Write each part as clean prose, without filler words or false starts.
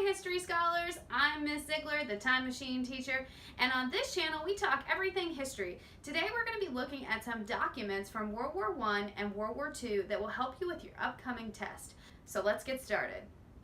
Hey history scholars, I'm Miss Ziegler, the Time Machine teacher, and on this channel we talk everything history. Today we're going to be looking at some documents from World War I and World War II that will help you with your upcoming test. So let's get started.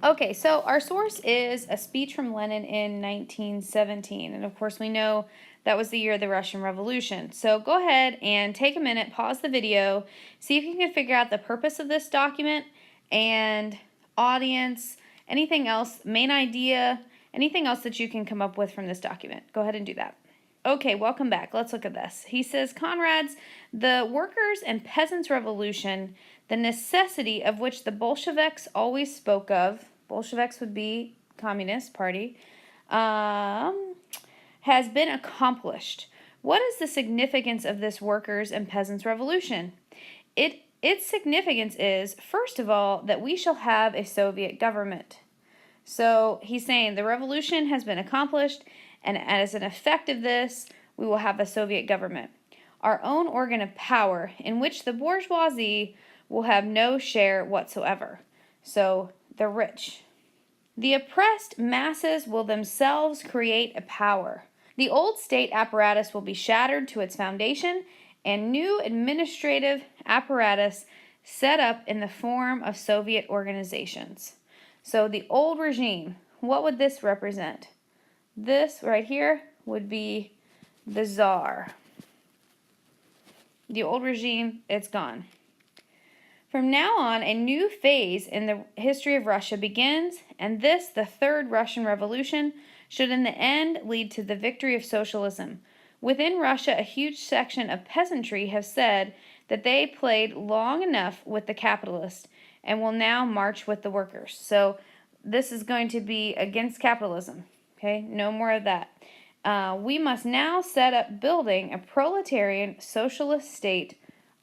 Okay, so our source is a speech from Lenin in 1917, and of course we know that was the year of the Russian Revolution. So go ahead and take a minute, pause the video, see if you can figure out the purpose of this document and audience, anything else, main idea, anything else that you can come up with from this document. Go ahead and do that. Okay, welcome back. Let's look at this. He says, Comrades, the workers' and peasants' revolution, the necessity of which the Bolsheviks always spoke of, Bolsheviks would be Communist Party, has been accomplished. What is the significance of this workers' and peasants' revolution? Its significance is, first of all, that we shall have a Soviet government. So he's saying the revolution has been accomplished, and as an effect of this, we will have a Soviet government. Our own organ of power, in which the bourgeoisie will have no share whatsoever. So the rich. The oppressed masses will themselves create a power. The old state apparatus will be shattered to its foundation, and new administrative apparatus set up in the form of Soviet organizations. So the old regime, what would this represent? This right here would be the Tsar. The old regime, it's gone. From now on, a new phase in the history of Russia begins, and this, the Third Russian Revolution, should in the end lead to the victory of socialism. Within Russia, a huge section of peasantry have said that they played long enough with the capitalists and will now march with the workers. So this is going to be against capitalism. Okay, no more of that. We must now set up building a proletarian socialist state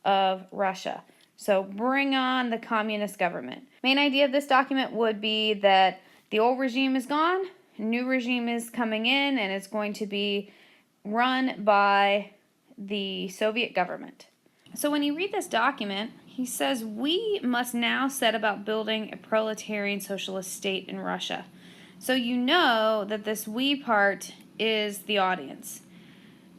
of Russia. So bring on the communist government. Main idea of this document would be that the old regime is gone, a new regime is coming in, and it's going to be run by the Soviet government. So when you read this document, he says, we must now set about building a proletarian socialist state in Russia. So you know that this we part is the audience.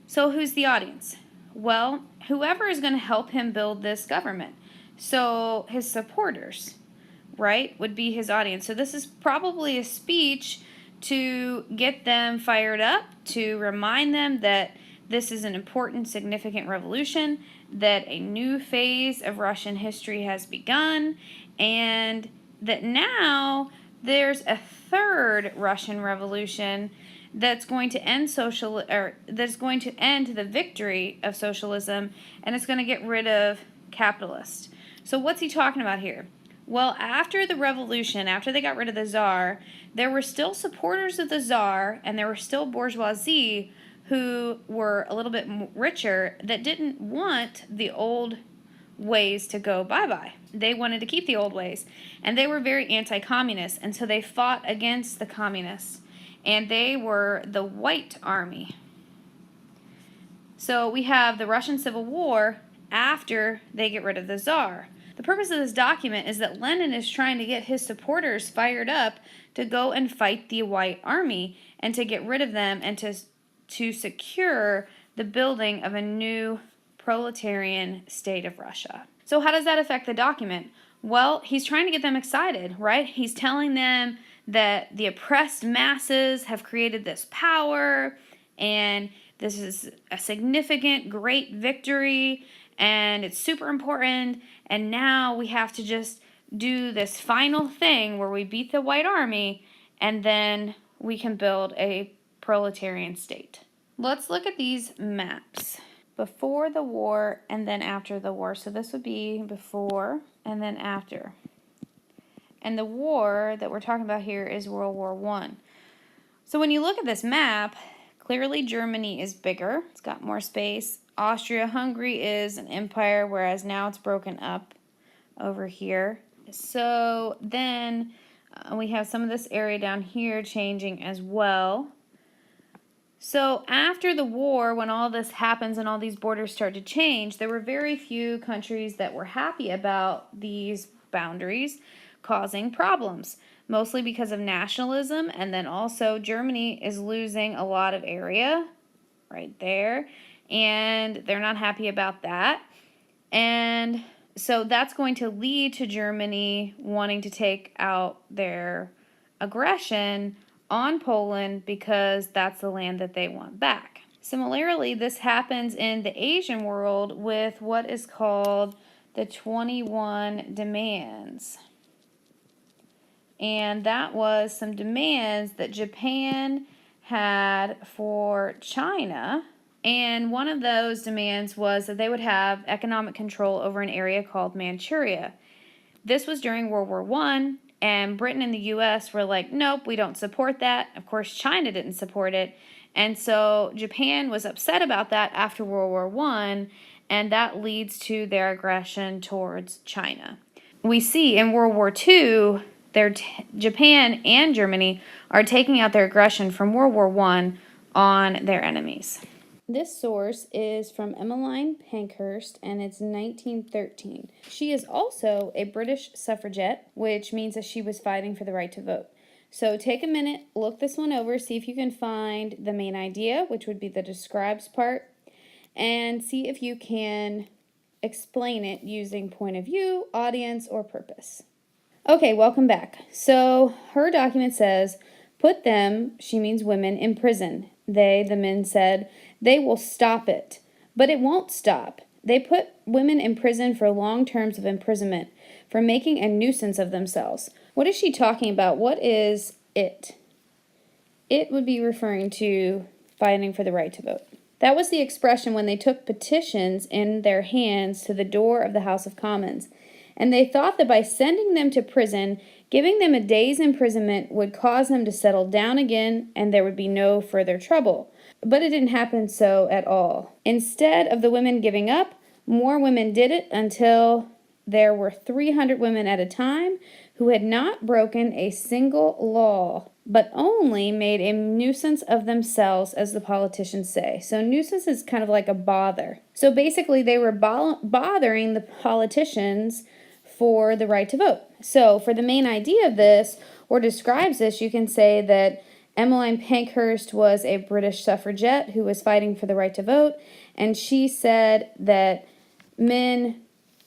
So who's the audience? Well, whoever is going to help him build this government. So his supporters, right, would be his audience. So this is probably a speech to get them fired up, to remind them that this is an important, significant revolution, that a new phase of Russian history has begun, and that now there's a third Russian revolution that's going to end that's going to end the victory of socialism, and it's going to get rid of capitalists. So what's he talking about here? Well, after the revolution, after they got rid of the Tsar, there were still supporters of the Tsar, and there were still bourgeoisie who were a little bit richer that didn't want the old ways to go bye-bye. They wanted to keep the old ways, and they were very anti-communist, and so they fought against the communists, and they were the White Army. So we have the Russian Civil War after they get rid of the Tsar. The purpose of this document is that Lenin is trying to get his supporters fired up to go and fight the White Army and to get rid of them and to secure the building of a new proletarian state of Russia. So how does that affect the document? Well, he's trying to get them excited, right? He's telling them that the oppressed masses have created this power, and this is a significant, great victory, and it's super important, and now we have to just do this final thing where we beat the White Army, and then we can build a proletarian state. Let's look at these maps. Before the war and then after the war. So this would be before and then after. And the war that we're talking about here is World War I. So when you look at this map, clearly Germany is bigger. It's got more space. Austria-Hungary is an empire, whereas now it's broken up over here. So then we have some of this area down here changing as well. So after the war, when all this happens and all these borders start to change, there were very few countries that were happy about these boundaries causing problems. mostly because of nationalism, and then also Germany is losing a lot of area right there, and they're not happy about that. And so that's going to lead to Germany wanting to take out their aggression on Poland because that's the land that they want back. Similarly, this happens in the Asian world with what is called the 21 demands. And that was some demands that Japan had for China. And one of those demands was that they would have economic control over an area called Manchuria. This was during World War I, and Britain and the U.S. were like, nope, we don't support that. Of course, China didn't support it. And so Japan was upset about that after World War I, and that leads to their aggression towards China. We see in World War II, Japan and Germany are taking out their aggression from World War I on their enemies. This source is from Emmeline Pankhurst, and it's 1913. She is also a British suffragette, which means that she was fighting for the right to vote. So take a minute, look this one over, see if you can find the main idea, which would be the describes part, and see if you can explain it using point of view, audience, or purpose. Okay, welcome back. So her document says, put them, she means women, in prison. They, the men, said, they will stop it. But it won't stop. They put women in prison for long terms of imprisonment, for making a nuisance of themselves. What is she talking about? What is it? It would be referring to fighting for the right to vote. That was the expression when they took petitions in their hands to the door of the House of Commons. And they thought that by sending them to prison, giving them a day's imprisonment would cause them to settle down again, and there would be no further trouble. But it didn't happen so at all. Instead of the women giving up, more women did it until there were 300 women at a time who had not broken a single law, but only made a nuisance of themselves, as the politicians say. So nuisance is kind of like a bother. So basically they were bothering the politicians for the right to vote. So for the main idea of this, or describes this, you can say that Emmeline Pankhurst was a British suffragette who was fighting for the right to vote, and she said that men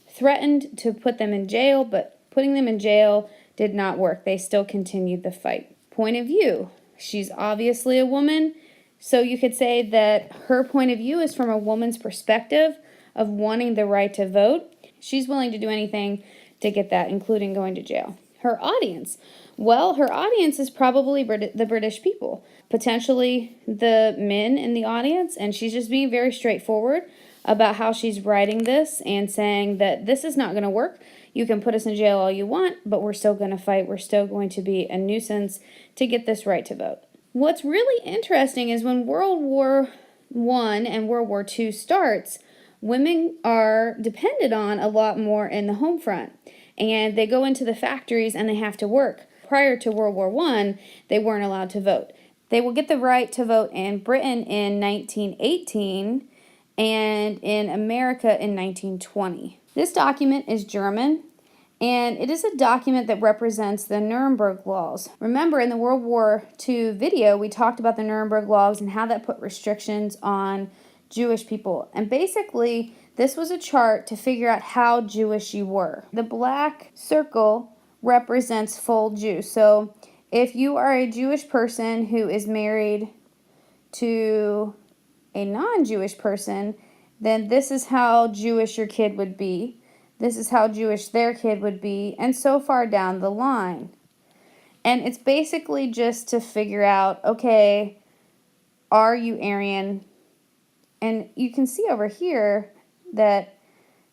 threatened to put them in jail, but putting them in jail did not work. They still continued the fight. Point of view. She's obviously a woman, so you could say that her point of view is from a woman's perspective of wanting the right to vote. She's willing to do anything to get that, including going to jail. Her audience. Well, her audience is probably the British people, potentially the men in the audience, and she's just being very straightforward about how she's writing this and saying that this is not going to work. You can put us in jail all you want, but we're still going to fight. We're still going to be a nuisance to get this right to vote. What's really interesting is when World War I and World War II starts, women are depended on a lot more in the home front, and they go into the factories and they have to work. Prior to World War I, they weren't allowed to vote. They will get the right to vote in Britain in 1918 and in America in 1920. This document is German, and it is a document that represents the Nuremberg Laws. Remember, in the World War II video, we talked about the Nuremberg Laws and how that put restrictions on Jewish people. And basically, this was a chart to figure out how Jewish you were. The black circle represents full Jew. So if you are a Jewish person who is married to a non-Jewish person, then this is how Jewish your kid would be. This is how Jewish their kid would be, and so far down the line. And it's basically just to figure out, okay, are you Aryan? And you can see over here that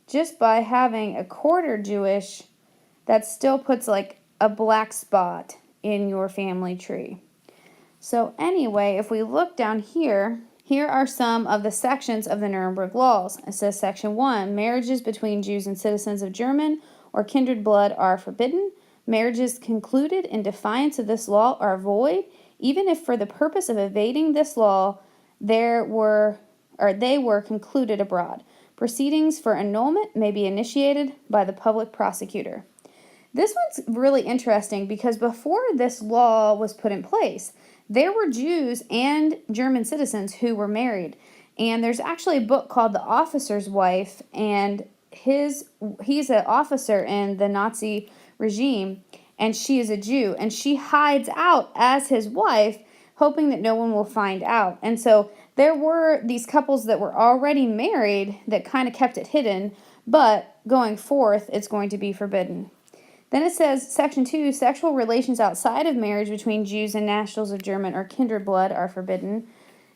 just by having a quarter Jewish, that still puts like a black spot in your family tree. So anyway, if we look down here, here are some of the sections of the Nuremberg Laws. It says Section 1, marriages between Jews and citizens of German or kindred blood are forbidden. Marriages concluded in defiance of this law are void, even if for the purpose of evading this law they were concluded abroad. Proceedings for annulment may be initiated by the public prosecutor. This one's really interesting because before this law was put in place, there were Jews and German citizens who were married. And there's actually a book called The Officer's Wife, and he's an officer in the Nazi regime, and she is a Jew, and she hides out as his wife, hoping that no one will find out. And so there were these couples that were already married that kind of kept it hidden, but going forth, it's going to be forbidden. Then it says, Section 2, sexual relations outside of marriage between Jews and nationals of German or kindred blood are forbidden.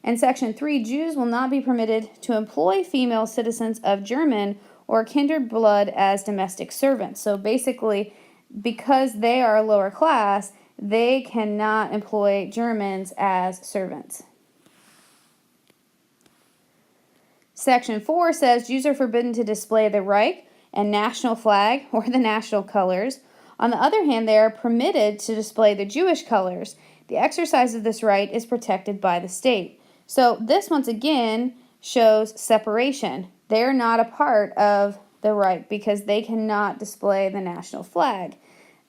And Section 3, Jews will not be permitted to employ female citizens of German or kindred blood as domestic servants. So basically, because they are a lower class, they cannot employ Germans as servants. Section 4 says Jews are forbidden to display the Reich and national flag or the national colors. On the other hand, they are permitted to display the Jewish colors. The exercise of this right is protected by the state. So this once again shows separation. They're not a part of the Reich because they cannot display the national flag.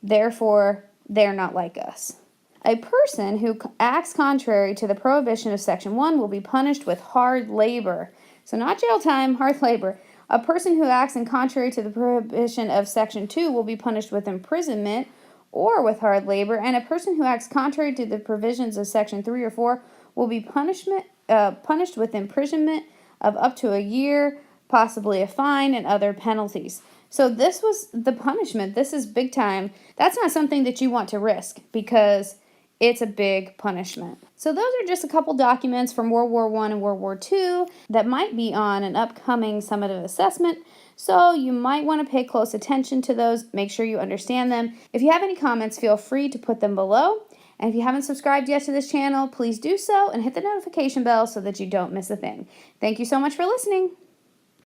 Therefore, they're not like us. A person who acts contrary to the prohibition of Section 1 will be punished with hard labor. So not jail time, hard labor. A person who acts in contrary to the prohibition of Section 2 will be punished with imprisonment or with hard labor, and a person who acts contrary to the provisions of Section 3 or 4 will be punished with imprisonment of up to a year, possibly a fine, and other penalties. So this was the punishment. This is big time. That's not something that you want to risk because it's a big punishment. So those are just a couple documents from World War I and World War II that might be on an upcoming summative assessment. So you might want to pay close attention to those. Make sure you understand them. If you have any comments, feel free to put them below. And if you haven't subscribed yet to this channel, please do so and hit the notification bell so that you don't miss a thing. Thank you so much for listening.